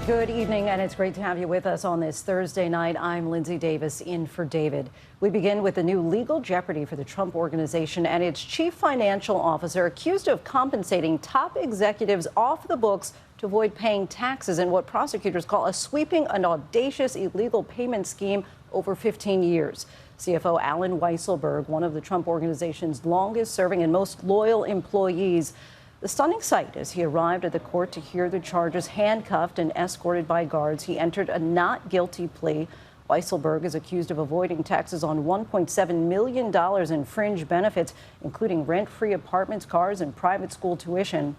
Good evening, and it's great to have you with us on this Thursday night. I'm Lindsay Davis in for David. We begin with the new legal jeopardy for the Trump Organization and its chief financial officer accused of compensating top executives off the books to avoid paying taxes in what prosecutors call a sweeping and audacious illegal payment scheme over 15 years. CFO Alan Weisselberg, one of the Trump Organization's longest serving and most loyal employees. The stunning sight as he arrived at the court to hear the charges, handcuffed and escorted by guards. He entered a not guilty plea. Weisselberg is accused of avoiding taxes on $1.7 million in fringe benefits, including rent-free apartments, cars, and private school tuition.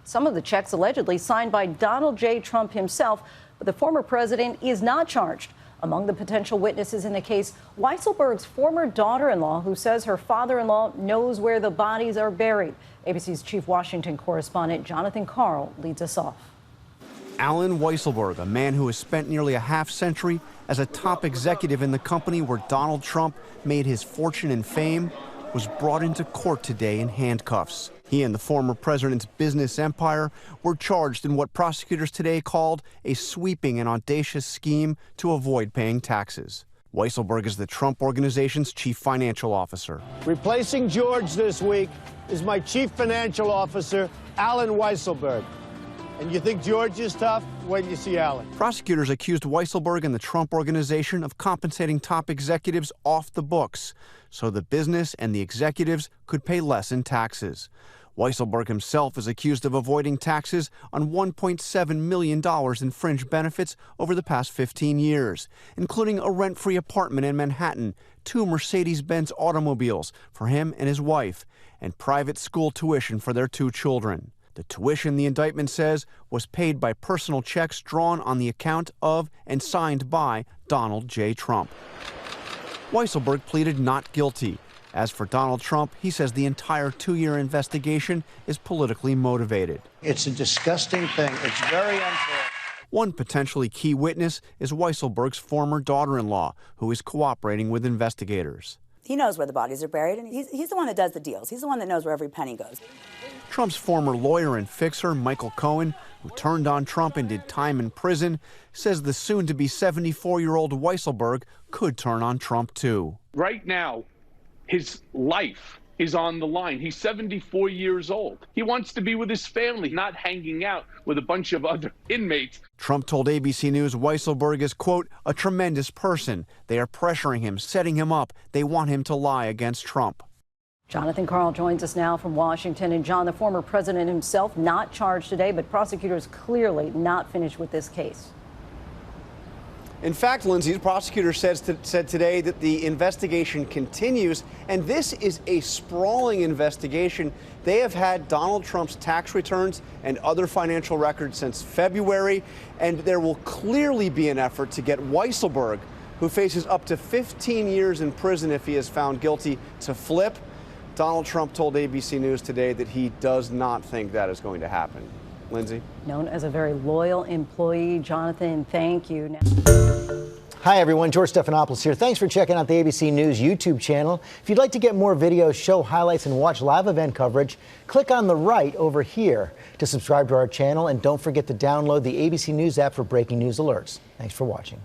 Some of the checks allegedly signed by Donald J. Trump himself, but the former president is not charged. Among the potential witnesses in the case, Weisselberg's former daughter-in-law, who says her father-in-law knows where the bodies are buried. ABC's chief Washington correspondent Jonathan Karl leads us off. Alan Weisselberg, a man who has spent nearly a half-century as a top executive in the company where Donald Trump made his fortune and fame, was brought into court today in handcuffs. He and the former president's business empire were charged in what prosecutors today called a sweeping and audacious scheme to avoid paying taxes. Weisselberg is the Trump Organization's chief financial officer. Replacing George this week is my chief financial officer, Alan Weisselberg. And you think George is tough? Wait till you see Alan. Prosecutors accused Weisselberg and the Trump Organization of compensating top executives off the books so the business and the executives could pay less in taxes. Weisselberg himself is accused of avoiding taxes on $1.7 million in fringe benefits over the past 15 years, including a rent-free apartment in Manhattan, 2 Mercedes-Benz automobiles for him and his wife, and private school tuition for their 2 children. The tuition, the indictment says, was paid by personal checks drawn on the account of and signed by Donald J. Trump. Weisselberg pleaded not guilty. As for Donald Trump, he says the entire 2-year investigation is politically motivated. It's a disgusting thing. It's very unfair. One potentially key witness is Weisselberg's former daughter-in-law, who is cooperating with investigators. He knows where the bodies are buried, and he's the one that does the deals. He's the one that knows where every penny goes. Trump's former lawyer and fixer, Michael Cohen, who turned on Trump and did time in prison, says the soon-to-be 74-year-old Weisselberg could turn on Trump, too. Right now, his life is on the line. He's 74 years old. He wants to be with his family, not hanging out with a bunch of other inmates. Trump told ABC News Weisselberg is, quote, a tremendous person. They are pressuring him, setting him up. They want him to lie against Trump. Jonathan Karl joins us now from Washington. And John, the former president himself not charged today, but prosecutors clearly not finished with this case. In fact, Lindsay, the prosecutor said today that the investigation continues, and this is a sprawling investigation. They have had Donald Trump's tax returns and other financial records since February, and there will clearly be an effort to get Weisselberg, who faces up to 15 years in prison if he is found guilty, to flip. Donald Trump told ABC News today that he does not think that is going to happen. Lindsay? Known as a very loyal employee, Jonathan, thank you. Hi, everyone. George Stephanopoulos here. Thanks for checking out the ABC News YouTube channel. If you'd like to get more videos, show highlights, and watch live event coverage, click on the right over here to subscribe to our channel. And don't forget to download the ABC News app for breaking news alerts. Thanks for watching.